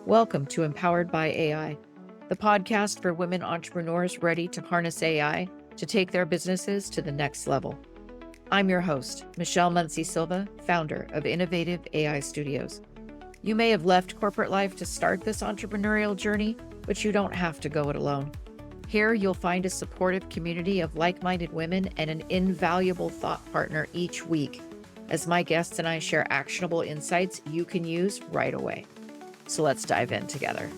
Welcome to Empowered by AI, the podcast for women entrepreneurs ready to harness AI to take their businesses to the next level. I'm your host, Michelle Muncie Silva, founder of Innovative AI Studios. You may have left corporate life to start this entrepreneurial journey, but you don't have to go it alone. Here, you'll find a supportive community of like-minded women and an invaluable thought partner each week, as my guests and I share actionable insights you can use right away. So let's dive in together.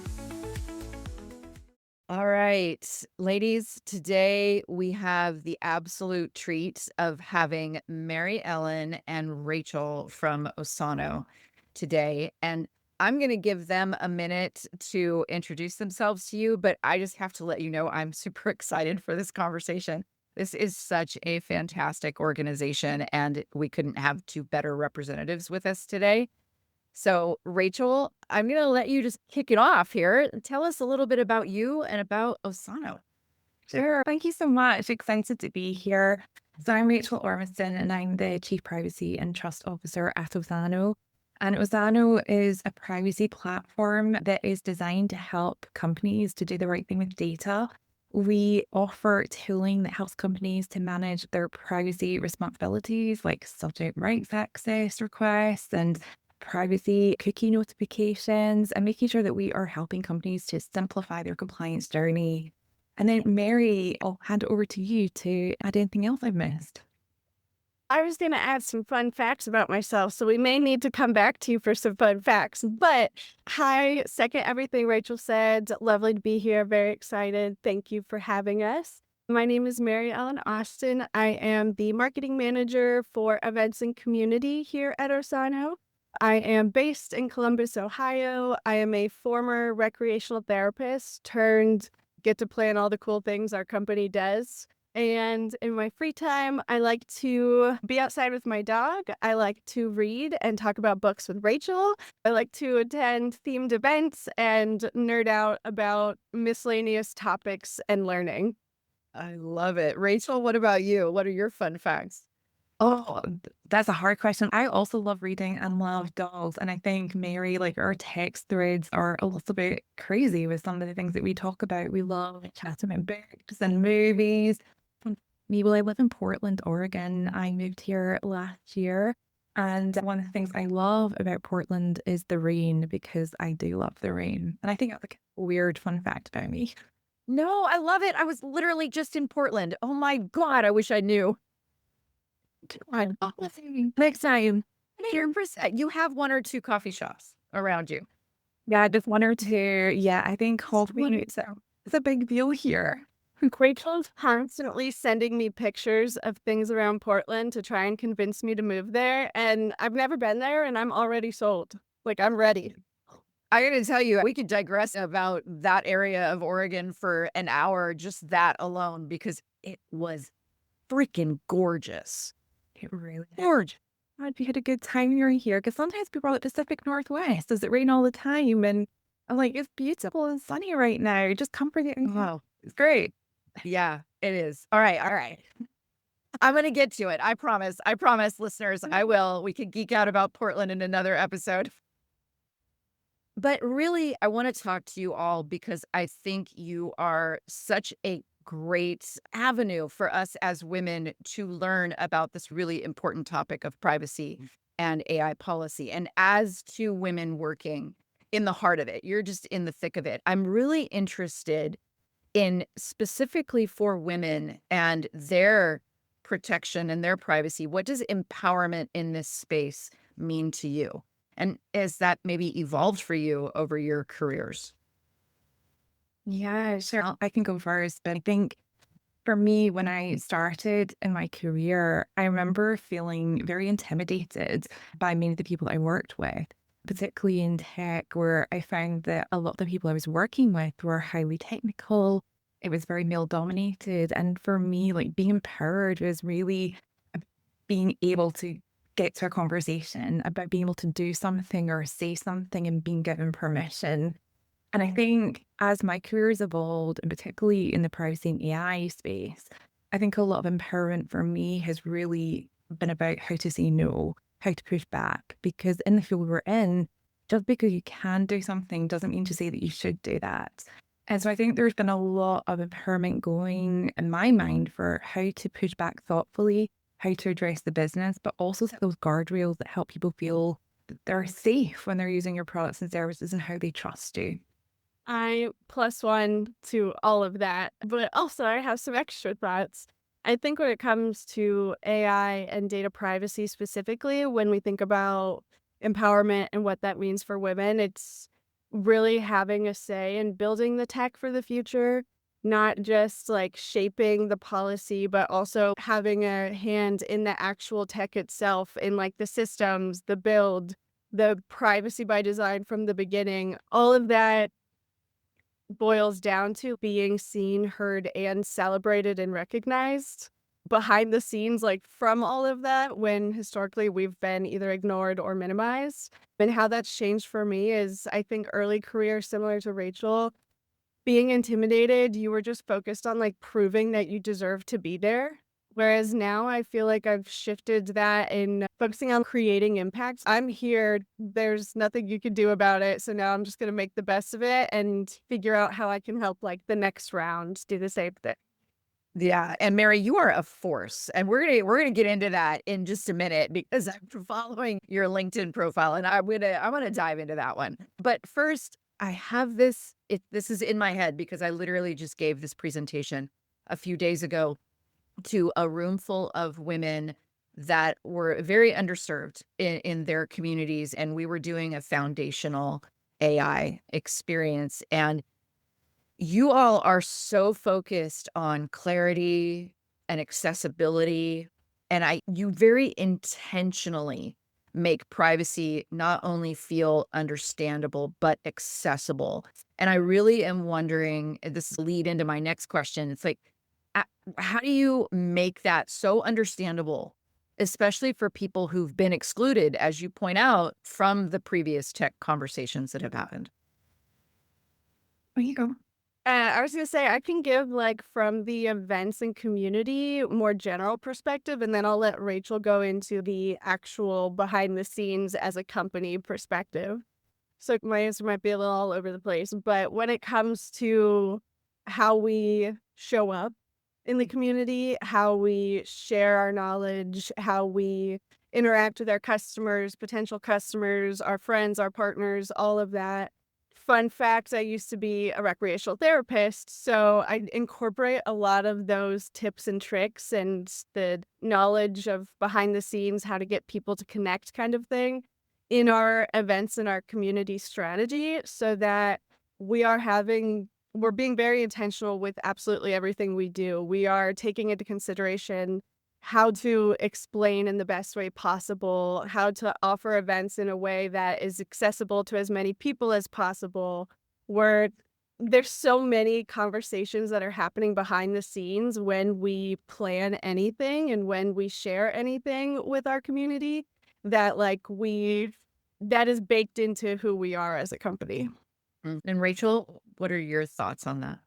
All right, ladies, today we have the absolute treat of having Merry Ellen and Rachael from Osano today. And I'm going to give them a minute to introduce themselves to you, but I just have to let you know I'm super excited for this conversation. This is such a fantastic organization, and we couldn't have two better representatives with us today. So, Rachael, I'm going to let you just kick it off here. Tell us a little bit about you and about Osano. Sure. Thank you so much. Excited to be here. So I'm Rachel Ormiston and I'm the Chief Privacy and Trust Officer at Osano. And Osano is a privacy platform that is designed to help companies to do the right thing with data. We offer tooling that helps companies to manage their privacy responsibilities like subject rights access requests and privacy cookie notifications and making sure that we are helping companies to simplify their compliance journey. And then, Mary, I'll hand it over to you to add anything else I've missed. I was going to add some fun facts about myself, so we may need to come back to you for some fun facts. But hi, second everything Rachel said. Lovely to be here. Very excited. Thank you for having us. My name is Merry Ellen Austin. I am the marketing manager for events and community here at Osano. I am based in Columbus, Ohio. I am a former recreational therapist turned get to plan all the cool things our company does. And in my free time, I like to be outside with my dog. I like to read and talk about books with Rachel. I like to attend themed events and nerd out about miscellaneous topics and learning. I love it. Rachael, what about you? What are your fun facts? Oh, that's a hard question. I also love reading and love dogs. And I think, Mary, like our text threads are a little bit crazy with some of the things that we talk about. We love chatting about books and movies. For me, well, I live in Portland, Oregon. I moved here last year. And one of the things I love about Portland is the rain because I do love the rain. And I think that's like a weird fun fact about me. No, I love it. I was literally just in Portland. Oh my God, I wish I knew. Next time, 100%. You have one or two coffee shops around you. Yeah, just one or two. Yeah, I think hopefully it's a big deal here. Rachel's constantly sending me pictures of things around Portland to try and convince me to move there. And I've never been there and I'm already sold. Like, I'm ready. I got to tell you, we could digress about that area of Oregon for an hour, just that alone, because it was freaking gorgeous. It really gorgeous. Glad you had a good time you're here because sometimes people are like Pacific Northwest. Does it rain all the time? And I'm like, it's beautiful and sunny right now. Just come for the Wow. It's great. Yeah, it is. All right. All right. I'm going to get to it. I promise. I promise, listeners, I will. We could geek out about Portland in another episode. But really, I want to talk to you all because I think you are such a great avenue for us as women to learn about this really important topic of privacy and AI policy. And as two women working in the heart of it, you're just in the thick of it. I'm really interested in specifically for women and their protection and their privacy. What does empowerment in this space mean to you? And has that maybe evolved for you over your careers? Yeah, sure. I can go first, but I think for me, when I started in my career, I remember feeling very intimidated by many of the people I worked with, particularly in tech, where I found that a lot of the people I was working with were highly technical. It was very male dominated. And for me, like being empowered was really being able to get to a conversation about being able to do something or say something and being given permission. And I think as my career has evolved, and particularly in the privacy and AI space, I think a lot of empowerment for me has really been about how to say no, how to push back. Because in the field we're in, just because you can do something doesn't mean to say that you should do that. And so I think there's been a lot of empowerment going in my mind for how to push back thoughtfully, how to address the business, but also set those guardrails that help people feel that they're safe when they're using your products and services and how they trust you. I plus one to all of that, but also I have some extra thoughts. I think when it comes to AI and data privacy specifically, when we think about empowerment and what that means for women, it's really having a say in building the tech for the future, not just like shaping the policy, but also having a hand in the actual tech itself, in like the systems, the build, the privacy by design from the beginning. All of that boils down to being seen, heard, and celebrated and recognized behind the scenes, like from all of that, when historically we've been either ignored or minimized. And how that's changed for me is, I think, early career, similar to Rachel, being intimidated, you were just focused on like proving that you deserve to be there. Whereas now I feel like I've shifted that in focusing on creating impacts. I'm here. There's nothing you can do about it. So now I'm just going to make the best of it and figure out how I can help like the next round do the same thing. Yeah, and Mary, you are a force, and we're gonna get into that in just a minute because I'm following your LinkedIn profile, and I'm gonna dive into that one. But first, I have this. This is in my head because I literally just gave this presentation a few days ago to a room full of women that were very underserved in their communities, and we were doing a foundational AI experience, and you all are so focused on clarity and accessibility, and you very intentionally make privacy not only feel understandable, but accessible. And I really am wondering, this lead into my next question. It's like, a how do you make that so understandable, especially for people who've been excluded, as you point out, from the previous tech conversations that have happened? There you go. I was gonna say I can give like from the events and community more general perspective, and then I'll let Rachel go into the actual behind the scenes as a company perspective. So my answer might be a little all over the place, but when it comes to how we show up in the community, how we share our knowledge, how we interact with our customers, potential customers, our friends, our partners, all of that. Fun fact, I used to be a recreational therapist, so I incorporate a lot of those tips and tricks and the knowledge of behind the scenes, how to get people to connect kind of thing in our events and our community strategy so that we're being very intentional with absolutely everything we do. We are taking into consideration how to explain in the best way possible, how to offer events in a way that is accessible to as many people as possible. Where there's so many conversations that are happening behind the scenes when we plan anything and when we share anything with our community that that is baked into who we are as a company. And Rachel, what are your thoughts on that?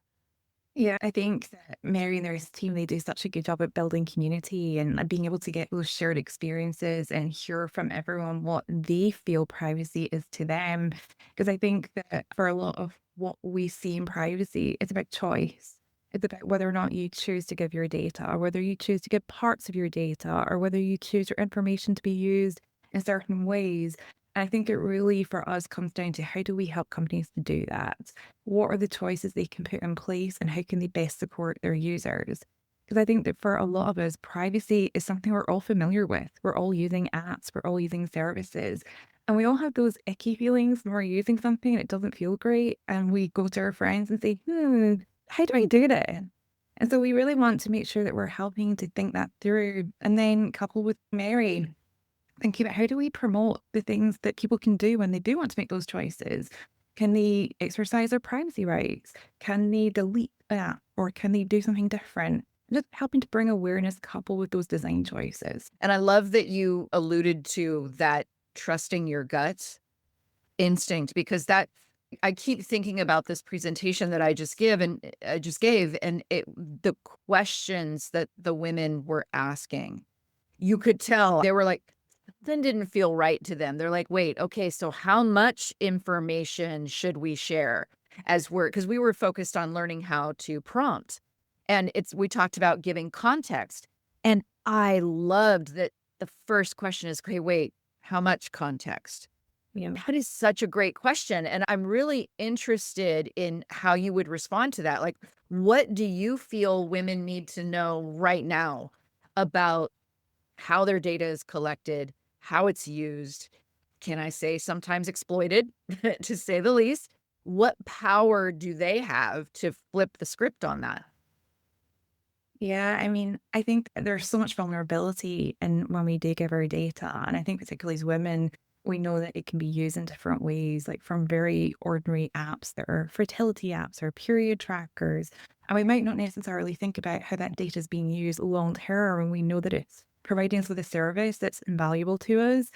Yeah, I think that Mary and the rest of the team, they do such a good job at building community and being able to get those shared experiences and hear from everyone what they feel privacy is to them. Because I think that for a lot of what we see in privacy, it's about choice. It's about whether or not you choose to give your data, or whether you choose to give parts of your data, or whether you choose your information to be used in certain ways. And I think it really, for us, comes down to how do we help companies to do that? What are the choices they can put in place and how can they best support their users? Because I think that for a lot of us, privacy is something we're all familiar with. We're all using apps, we're all using services, and we all have those icky feelings when we're using something and it doesn't feel great. And we go to our friends and say, how do I do that? And so we really want to make sure that we're helping to think that through. And then coupled with Mary, thinking about how do we promote the things that people can do when they do want to make those choices? Can they exercise their privacy rights? Can they delete that? Or can they do something different? Just helping to bring awareness coupled with those design choices. And I love that you alluded to that trusting your gut instinct, because that I keep thinking about this presentation that I just gave, and the questions that the women were asking. You could tell they were like, something didn't feel right to them. They're like, wait, okay, so how much information should we share because we were focused on learning how to prompt. And we talked about giving context. And I loved that the first question is, okay, wait, how much context? Yeah. That is such a great question. And I'm really interested in how you would respond to that. Like, what do you feel women need to know right now about how their data is collected, how it's used? Can I say sometimes exploited, to say the least? What power do they have to flip the script on that? Yeah, I mean, I think there's so much vulnerability in when we do give our data. And I think particularly as women, we know that it can be used in different ways, like from very ordinary apps that are fertility apps or period trackers. And we might not necessarily think about how that data is being used long term. And we know that it's providing us with a service that's invaluable to us.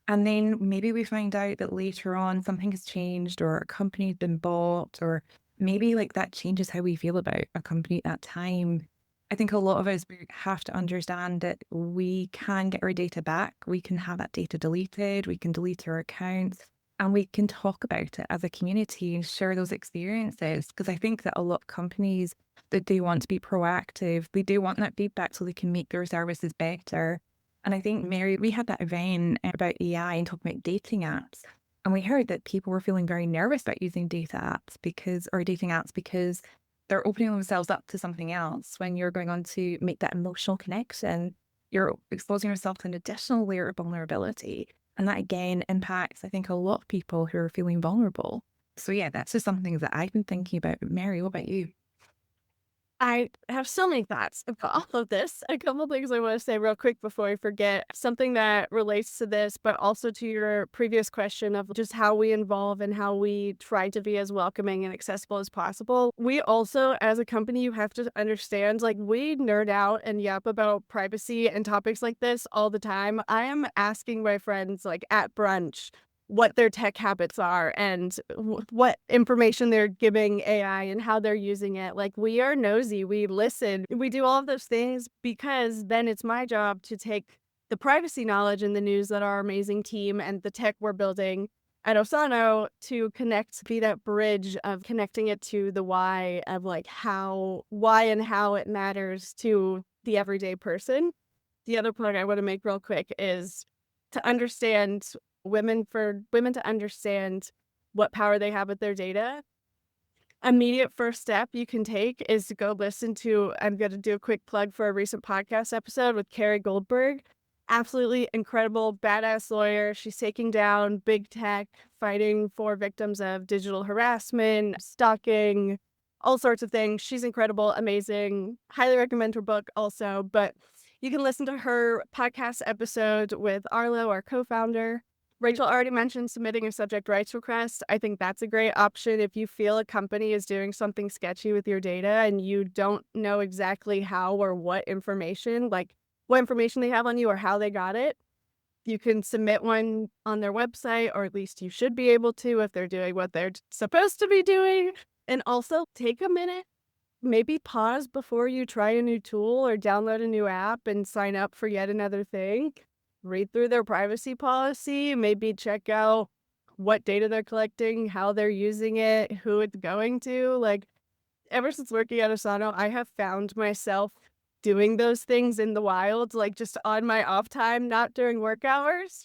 And then maybe we find out that later on something has changed or a company's been bought, or maybe like that changes how we feel about a company at that time. I think a lot of us we have to understand that we can get our data back. We can have that data deleted. We can delete our accounts and we can talk about it as a community and share those experiences. Because I think that a lot of companies that do want to be proactive, they do want that feedback so they can make their services better. And I think, Mary, we had that event about AI and talking about dating apps. And we heard that people were feeling very nervous about using data apps or dating apps because they're opening themselves up to something else. When you're going on to make that emotional connection, you're exposing yourself to an additional layer of vulnerability. And that again impacts, I think, a lot of people who are feeling vulnerable. So yeah, that's just some things that I've been thinking about. Mary, what about you? I have so many thoughts about all of this. A couple things I want to say real quick before I forget. Something that relates to this, but also to your previous question of just how we involve and how we try to be as welcoming and accessible as possible. We also, as a company, you have to understand, like, we nerd out and yap about privacy and topics like this all the time. I am asking my friends, like, at brunch, what their tech habits are and what information they're giving AI and how they're using it. Like, we are nosy, we listen, we do all of those things because then it's my job to take the privacy knowledge and the news that our amazing team and the tech we're building at Osano to be that bridge of connecting it to the why of like why and how it matters to the everyday person. The other point I want to make real quick is to understand for women to understand what power they have with their data. Immediate first step you can take is to go listen to, I'm going to do a quick plug for a recent podcast episode with Carrie Goldberg. Absolutely incredible, badass lawyer. She's taking down big tech, fighting for victims of digital harassment, stalking, all sorts of things. She's incredible, amazing. Highly recommend her book also, but you can listen to her podcast episode with Arlo, our co-founder. Rachel already mentioned submitting a subject rights request. I think that's a great option if you feel a company is doing something sketchy with your data and you don't know exactly how or what information they have on you or how they got it. You can submit one on their website, or at least you should be able to if they're doing what they're supposed to be doing. And also take a minute, maybe pause before you try a new tool or download a new app and sign up for yet another thing. Read through their privacy policy, maybe check out what data they're collecting, how they're using it, who it's going to. Like, ever since working at Osano, I have found myself doing those things in the wild, like just on my off time, not during work hours,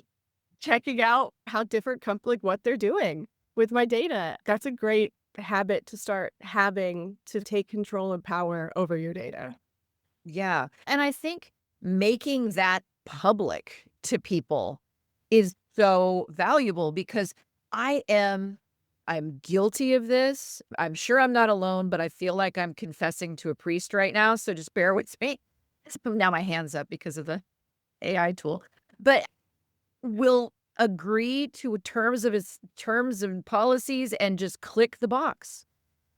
checking out how different companies, what they're doing with my data. That's a great habit to start having to take control and power over your data. Yeah. And I think making that public to people is so valuable because I'm guilty of this. I'm sure I'm not alone, but I feel like I'm confessing to a priest right now. So just bear with me. Now my hand's up because of the AI tool. But will agree to terms and policies and just click the box.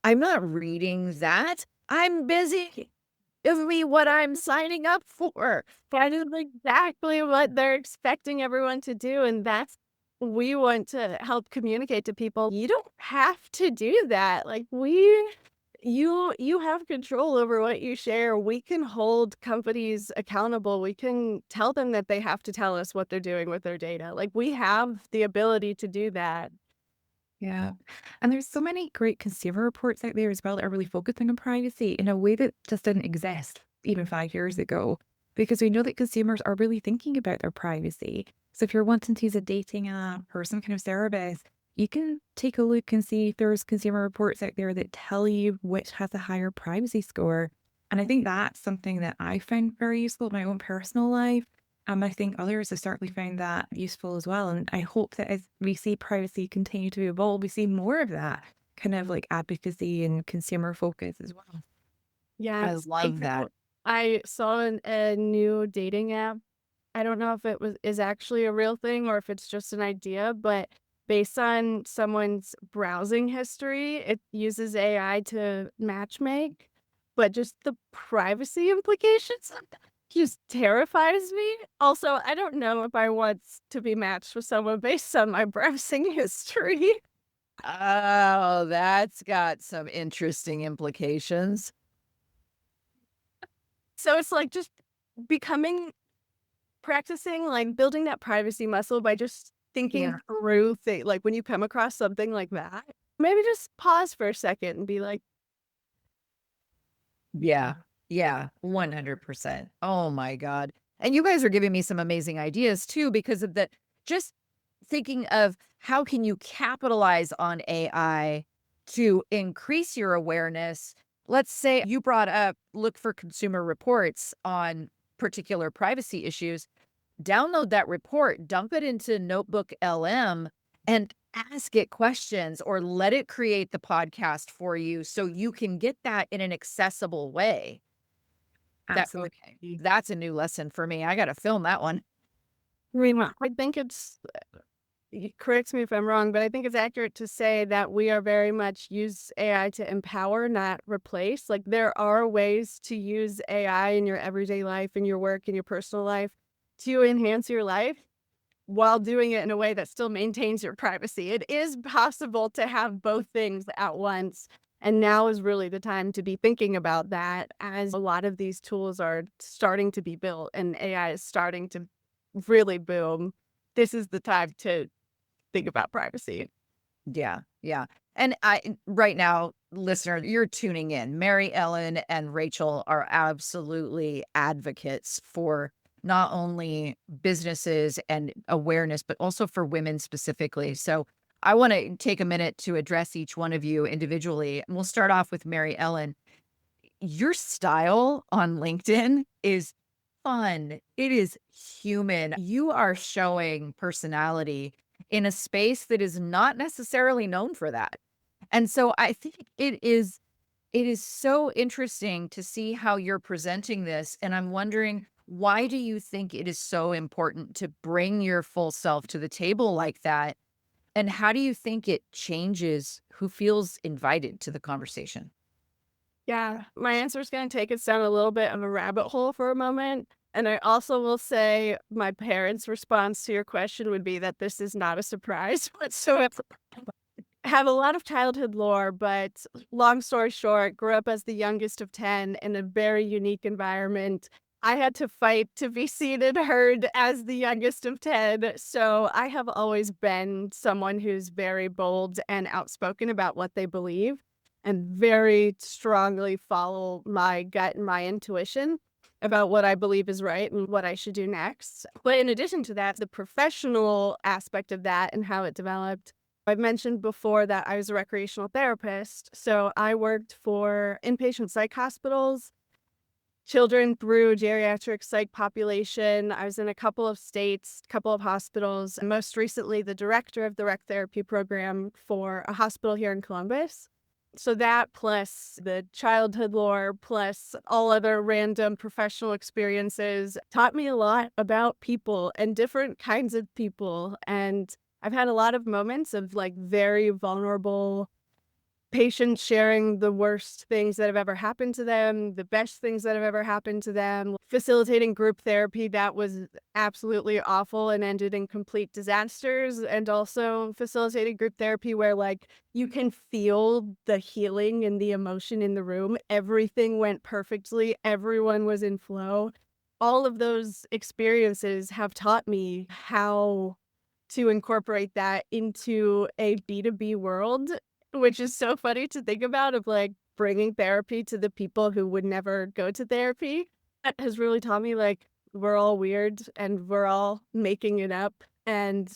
I'm not reading that. I'm busy. Give me what I'm signing up for. That is exactly what they're expecting everyone to do. And we want to help communicate to people. You don't have to do that. You have control over what you share. We can hold companies accountable. We can tell them that they have to tell us what they're doing with their data. Like, we have the ability to do that. Yeah. And there's so many great consumer reports out there as well that are really focusing on privacy in a way that just didn't exist even 5 years ago. Because we know that consumers are really thinking about their privacy. So if you're wanting to use a dating app or some kind of service, you can take a look and see if there's consumer reports out there that tell you which has a higher privacy score. And I think that's something that I found very useful in my own personal life. I think others have certainly found that useful as well. And I hope that as we see privacy continue to evolve, we see more of that kind of like advocacy and consumer focus as well. I Yes. love that. I saw a new dating app. I don't know if it is actually a real thing or if it's just an idea, but based on someone's browsing history, it uses AI to matchmake. But just the privacy implications of that just terrifies me. Also, I don't know if I want to be matched with someone based on my browsing history. Oh, that's got some interesting implications. So it's like just becoming practicing, like, building that privacy muscle by just thinking Yeah. through like, when you come across something like that, maybe just pause for a second and be like, Yeah. Yeah. 100%. Oh my God. And you guys are giving me some amazing ideas too, because of the just thinking of how can you capitalize on AI to increase your awareness. Let's say you brought up look for consumer reports on particular privacy issues. Download that report, dump it into Notebook LM, and ask it questions or let it create the podcast for you so you can get that in an accessible way. That okay. Absolutely. That's a new lesson for me. I got to film that one. I think it's correct me if I'm wrong, but I think it's accurate to say that we are very much use AI to empower, not replace. Like, there are ways to use AI in your everyday life, in your work, in your personal life to enhance your life while doing it in a way that still maintains your privacy. It is possible to have both things at once. And now is really the time to be thinking about that, as a lot of these tools are starting to be built and AI is starting to really boom. This is the time to think about privacy. Yeah, yeah. And right now, listener, you're tuning in. Mary Ellen and Rachel are absolutely advocates for not only businesses and awareness, but also for women specifically. So I want to take a minute to address each one of you individually. And we'll start off with Mary Ellen. Your style on LinkedIn is fun. It is human. You are showing personality in a space that is not necessarily known for that. And so I think it is so interesting to see how you're presenting this, and I'm wondering, why do you think it is so important to bring your full self to the table like that? And how do you think it changes who feels invited to the conversation? Yeah, my answer is going to take us down a little bit of a rabbit hole for a moment. And I also will say my parents' response to your question would be that this is not a surprise whatsoever. Have a lot of childhood lore, but long story short, grew up as the youngest of 10 in a very unique environment. I had to fight to be seen and heard as the youngest of 10. So I have always been someone who's very bold and outspoken about what they believe and very strongly follow my gut and my intuition about what I believe is right and what I should do next. But in addition to that, the professional aspect of that and how it developed, I've mentioned before that I was a recreational therapist. So I worked for inpatient psych hospitals, children through geriatric psych population. I was in a couple of states, a couple of hospitals, and most recently the director of the rec therapy program for a hospital here in Columbus. So that plus the childhood lore plus all other random professional experiences taught me a lot about people and different kinds of people. And I've had a lot of moments of like very vulnerable patients sharing the worst things that have ever happened to them, the best things that have ever happened to them, facilitating group therapy that was absolutely awful and ended in complete disasters, and also facilitating group therapy where like you can feel the healing and the emotion in the room. Everything went perfectly, everyone was in flow. All of those experiences have taught me how to incorporate that into a B2B world, which is so funny to think about, of like bringing therapy to the people who would never go to therapy. That has really taught me like we're all weird and we're all making it up, and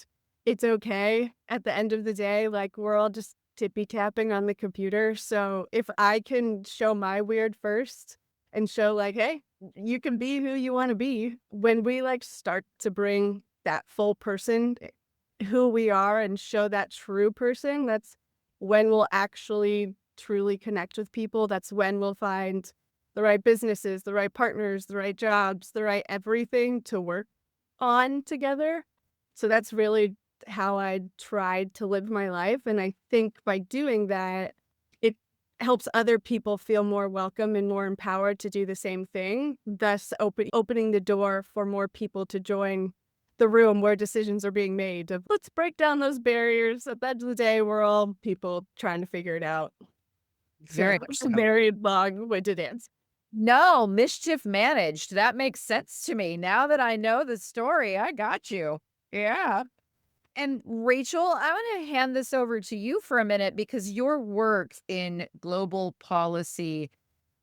it's okay at the end of the day. Like we're all just tippy tapping on the computer. So if I can show my weird first and show like, hey, you can be who you want to be, when we like start to bring that full person who we are and show that true person, that's when we'll actually truly connect with people. That's when we'll find the right businesses, the right partners, the right jobs, the right everything to work on together. So that's really how I tried to live my life. And I think by doing that, it helps other people feel more welcome and more empowered to do the same thing, thus opening the door for more people to join the room where decisions are being made of let's break down those barriers. At the end of the day, we're all people trying to figure it out. Very So, much so. very long-winded answer. No, mischief managed. That makes sense to me. Now that I know the story, I got you. Yeah. And Rachel, I want to hand this over to you for a minute because your work in global policy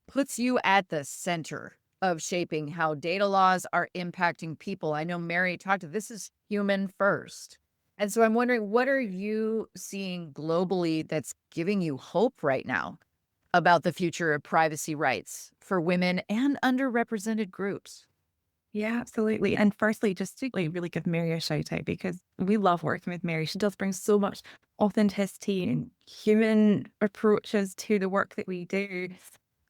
puts you at the center of shaping how data laws are impacting people. I know Mary talked to this is human first. And so I'm wondering, what are you seeing globally that's giving you hope right now about the future of privacy rights for women and underrepresented groups? Yeah, absolutely. And firstly, just to like really give Mary a shout out because we love working with Mary. She does bring so much authenticity and human approaches to the work that we do.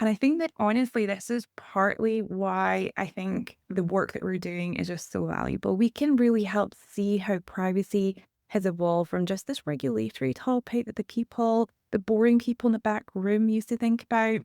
And I think that honestly, this is partly why I think the work that we're doing is just so valuable. We can really help see how privacy has evolved from just this regulatory topic that the boring people in the back room used to think about,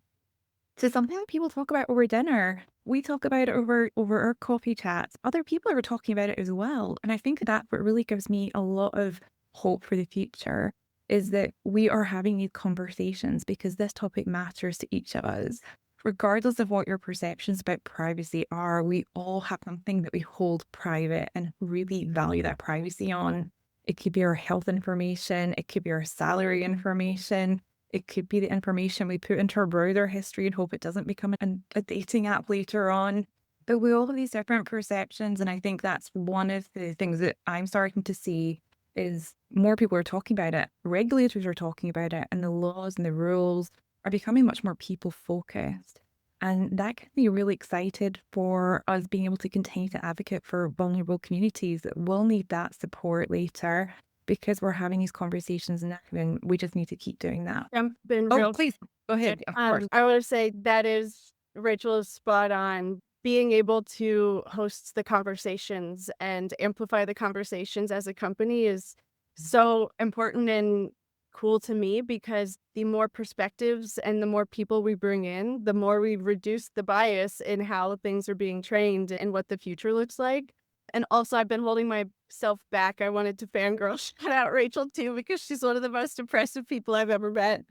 to something that people talk about over dinner. We talk about it over our coffee chats. Other people are talking about it as well. And I think that what really gives me a lot of hope for the future is that we are having these conversations because this topic matters to each of us. Regardless of what your perceptions about privacy are, we all have something that we hold private and really value that privacy on. It could be our health information, it could be our salary information, it could be the information we put into our browser history and hope it doesn't become a dating app later on. But we all have these different perceptions. And I think that's one of the things that I'm starting to see is more people are talking about it. Regulators are talking about it, and the laws and the rules are becoming much more people focused. And that can be really excited for us being able to continue to advocate for vulnerable communities that will need that support later because we're having these conversations now and we just need to keep doing that. Been Oh, real. please go ahead. Of course. I want to say that is Rachel is spot on. Being able to host the conversations and amplify the conversations as a company is so important and cool to me because the more perspectives and the more people we bring in, the more we reduce the bias in how things are being trained and what the future looks like. And also, I've been holding myself back. I wanted to fangirl shout out Rachel too because she's one of the most impressive people I've ever met.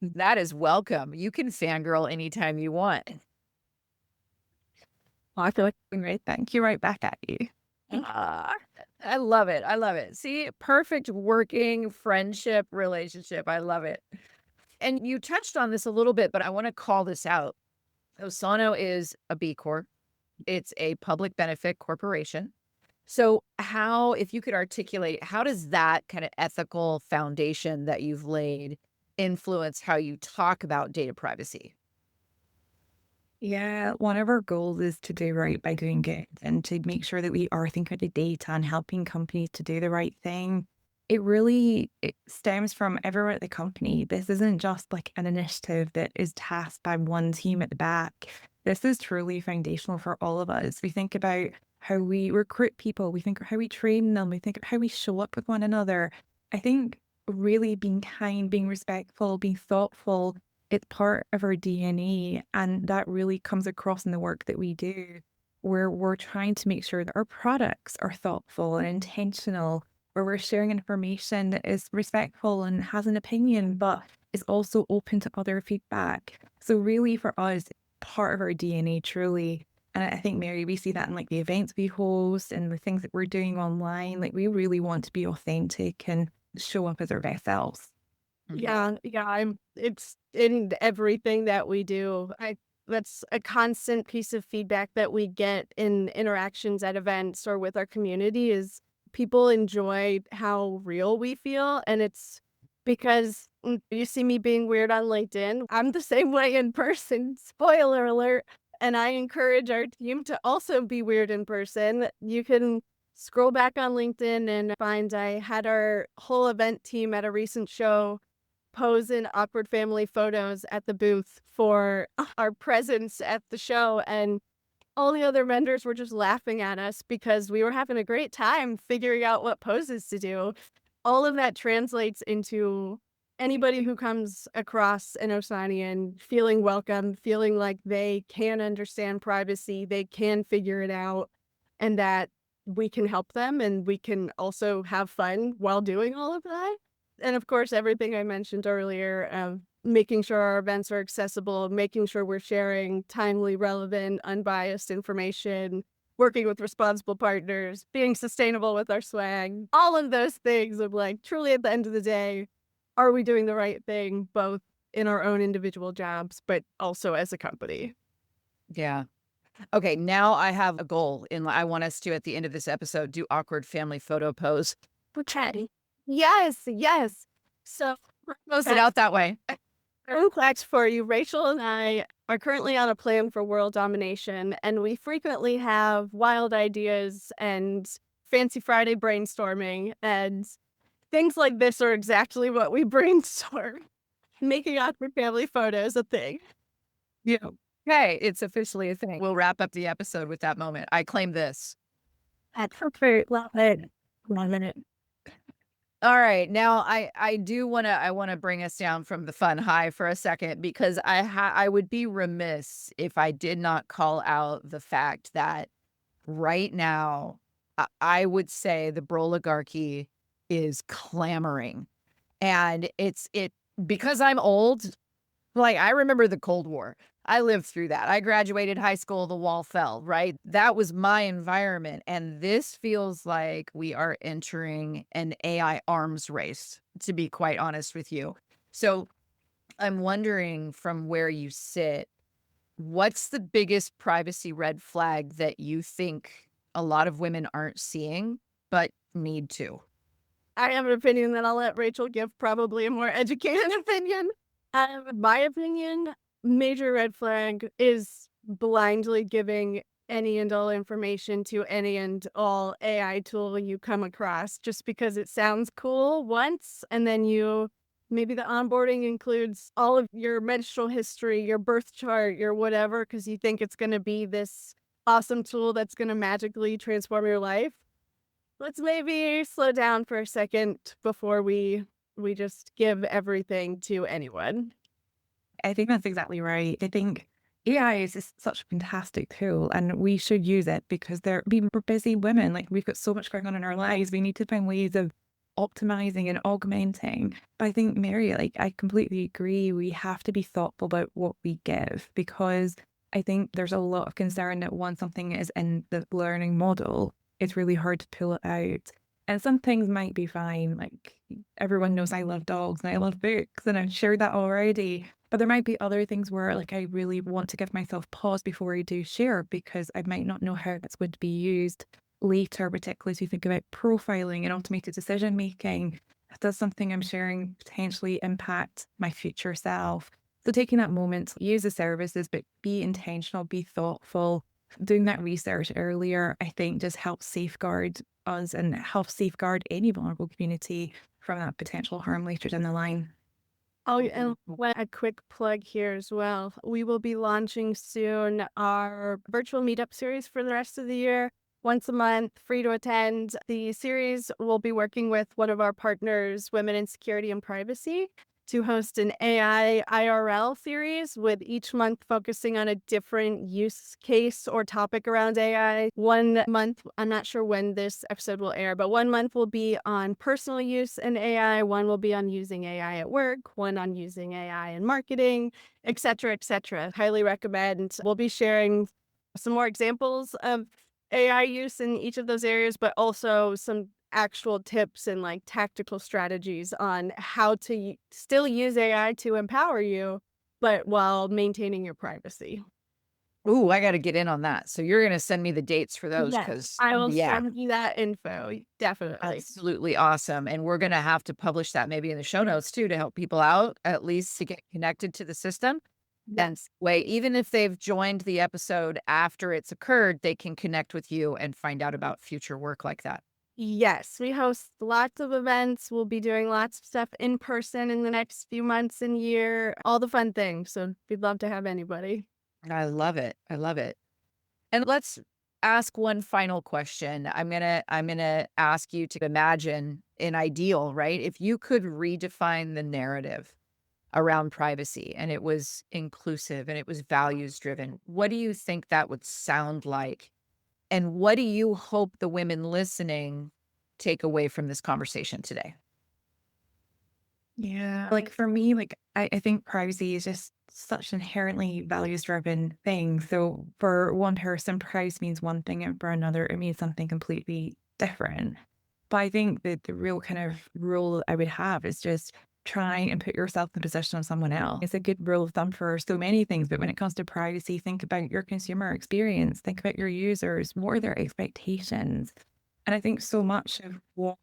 That is welcome. You can fangirl anytime you want. Well, I feel like I'm right. Thank you right back at you. Ah, I love it. I love it. See, perfect working friendship relationship. I love it. And you touched on this a little bit, but I want to call this out. Osano is a B Corp. It's a public benefit corporation. So how, if you could articulate, how does that kind of ethical foundation that you've laid influence how you talk about data privacy? Yeah, one of our goals is to do right by doing good and to make sure that we are thinking about the data and helping companies to do the right thing. It stems from everyone at the company. This isn't just like an initiative that is tasked by one team at the back. This is truly foundational for all of us. We think about how we recruit people, we think of how we train them, we think of how we show up with one another. I think really being kind, being respectful, being thoughtful, it's part of our DNA. And that really comes across in the work that we do, where we're trying to make sure that our products are thoughtful and intentional, where we're sharing information that is respectful and has an opinion, but is also open to other feedback. So really for us, part of our DNA truly. And I think, Mary, we see that in like the events we host and the things that we're doing online. Like we really want to be authentic and show up as our best selves. Yeah, it's in everything that we do. That's a constant piece of feedback that we get in interactions at events or with our community is people enjoy how real we feel. And it's because you see me being weird on LinkedIn. I'm the same way in person. Spoiler alert. And I encourage our team to also be weird in person. You can scroll back on LinkedIn and find I had our whole event team at a recent show pose in awkward family photos at the booth for our presence at the show. And all the other vendors were just laughing at us because we were having a great time figuring out what poses to do. All of that translates into anybody who comes across an Osanian feeling welcome, feeling like they can understand privacy, they can figure it out, and that we can help them and we can also have fun while doing all of that. And of course, everything I mentioned earlier, making sure our events are accessible, making sure we're sharing timely, relevant, unbiased information, working with responsible partners, being sustainable with our swag, all of those things of like, truly at the end of the day, are we doing the right thing, both in our own individual jobs, but also as a company? Yeah. Okay, now I have a goal I want us to, at the end of this episode, do awkward family photo pose. We're chatting. Yes. So, Pose it out that way. facts for you. Rachel and I are currently on a plan for world domination, and we frequently have wild ideas and fancy Friday brainstorming, and things like this are exactly what we brainstorm. Making awkward family photos a thing. Yeah. Okay, it's officially a thing. We'll wrap up the episode with that moment. I claim this. That's perfect. Love it. 1 minute. All right, now I want to bring us down from the fun high for a second, because I would be remiss if I did not call out the fact that right now I would say the broligarchy is clamoring, and it because I'm old. Like, I remember the Cold War. I lived through that. I graduated high school, the wall fell, right? That was my environment. And this feels like we are entering an AI arms race, to be quite honest with you. So I'm wondering, from where you sit, what's the biggest privacy red flag that you think a lot of women aren't seeing but need to? I have an opinion that I'll let Rachel give, probably a more educated opinion. My opinion, major red flag is blindly giving any and all information to any and all AI tool you come across just because it sounds cool once, and then maybe the onboarding includes all of your menstrual history, your birth chart, your whatever, because you think it's going to be this awesome tool that's going to magically transform your life. Let's maybe slow down for a second before we just give everything to anyone. I think that's exactly right. I think AI is just such a fantastic tool and we should use it because we're busy women. Like we've got so much going on in our lives. We need to find ways of optimizing and augmenting. But I think, Mary, like I completely agree. We have to be thoughtful about what we give, because I think there's a lot of concern that once something is in the learning model, it's really hard to pull it out. And some things might be fine. Like everyone knows I love dogs and I love books, and I've shared that already. But there might be other things where like I really want to give myself pause before I do share, because I might not know how that's going to be used later, particularly as you think about profiling and automated decision making. Does something I'm sharing potentially impact my future self? So taking that moment to use the services, but be intentional, be thoughtful. Doing that research earlier, I think, just helps safeguard us and helps safeguard any vulnerable community from that potential harm later down the line. Oh, and a quick plug here as well. We will be launching soon our virtual meetup series for the rest of the year. once a month, free to attend. The series will be working with one of our partners, Women in Security and Privacy, to host an AI IRL series, with each month focusing on a different use case or topic around AI. 1 month, I'm not sure when this episode will air, but 1 month will be on personal use in AI, one will be on using AI at work, one on using AI in marketing, et cetera, et cetera. Highly recommend. We'll be sharing some more examples of AI use in each of those areas, but also some actual tips and like tactical strategies on how to still use AI to empower you, but while maintaining your privacy. Ooh, I got to get in on that. So you're going to send me the dates for those Yes, because, I will yeah, send you that info. Definitely. absolutely awesome. And we're going to have to publish that maybe in the show notes too to help people out, at least to get connected to the system. Yes. Way, even if they've joined the episode after it's occurred, they can connect with you and find out about future work like that. Yes, we host lots of events. We'll be doing lots of stuff in person in the next few months and year, all the fun things. So we'd love to have anybody. I love it. I love it. And let's ask one final question. I'm gonna ask you to imagine an ideal, right? If you could redefine the narrative around privacy and it was inclusive and it was values driven, what do you think that would sound like? And what do you hope the women listening take away from this conversation today? Yeah. Like for me, like I think privacy is just such an inherently values driven thing. So for one person, privacy means one thing, and for another, it means something completely different. But I think that the real kind of rule I would have is just try and put yourself in the position of someone else. It's a good rule of thumb for so many things. But when it comes to privacy, think about your consumer experience, think about your users, what are their expectations? And I think so much of what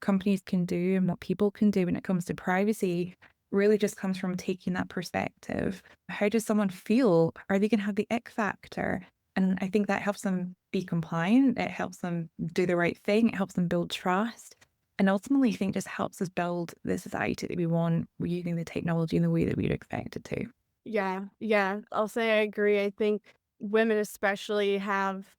companies can do and what people can do when it comes to privacy really just comes from taking that perspective. How does someone feel? Are they going to have the ick factor? And I think that helps them be compliant. It helps them do the right thing. It helps them build trust. And ultimately, I think just helps us build the society that we want using the technology in the way that we'd expect it to. Yeah. I'll say I agree. I think women especially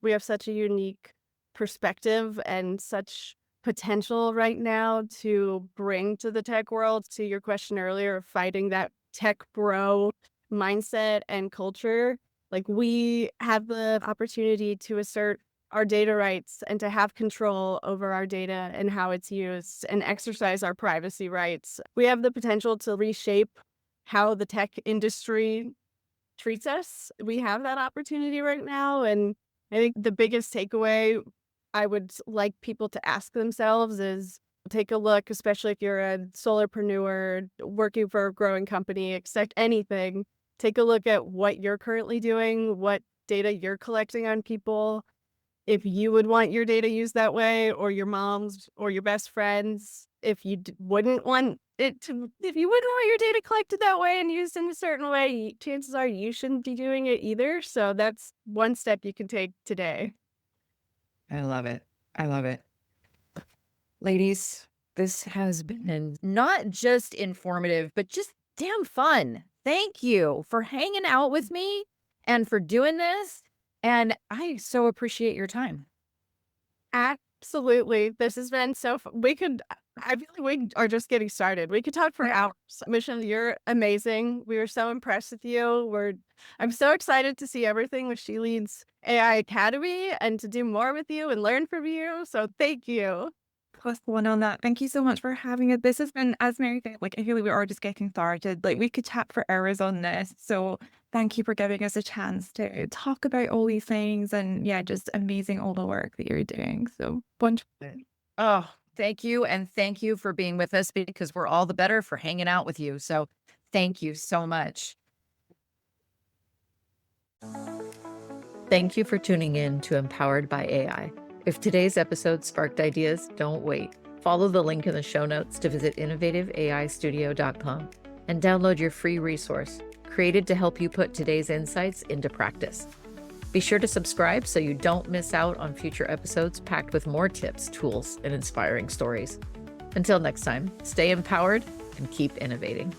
we have such a unique perspective and such potential right now to bring to the tech world. To your question earlier of fighting that tech bro mindset and culture, like we have the opportunity to assert our data rights and to have control over our data and how it's used and exercise our privacy rights. We have the potential to reshape how the tech industry treats us. We have that opportunity right now. And I think the biggest takeaway I would like people to ask themselves is take a look, especially if you're a solopreneur working for a growing company, expect anything. Take a look at what you're currently doing, what data you're collecting on people. If you would want your data used that way, or your mom's or your best friends, if you wouldn't want if you wouldn't want your data collected that way and used in a certain way, chances are you shouldn't be doing it either. So that's one step you can take today. I love it. I love it. Ladies, this has been not just informative, but just damn fun. Thank you for hanging out with me and for doing this. And I so appreciate your time. Absolutely. This has been so fun. I feel like we are just getting started. We could talk for hours. Michelle, you're amazing. We were so impressed with you. I'm so excited to see everything with She Leads AI Academy and to do more with you and learn from you. So thank you. Plus one on that. Thank you so much for having it. This has been, as Mary said, like I feel like we are just getting started. Like we could chat for hours on this. So thank you for giving us a chance to talk about all these things, and yeah, just amazing all the work that you're doing. So wonderful. Oh, thank you. And thank you for being with us because we're all the better for hanging out with you. So thank you so much. Thank you for tuning in to Empowered by AI. If today's episode sparked ideas, don't wait. Follow the link in the show notes to visit innovativeaistudio.com and download your free resource, created to help you put today's insights into practice. Be sure to subscribe so you don't miss out on future episodes packed with more tips, tools, and inspiring stories. Until next time, stay empowered and keep innovating.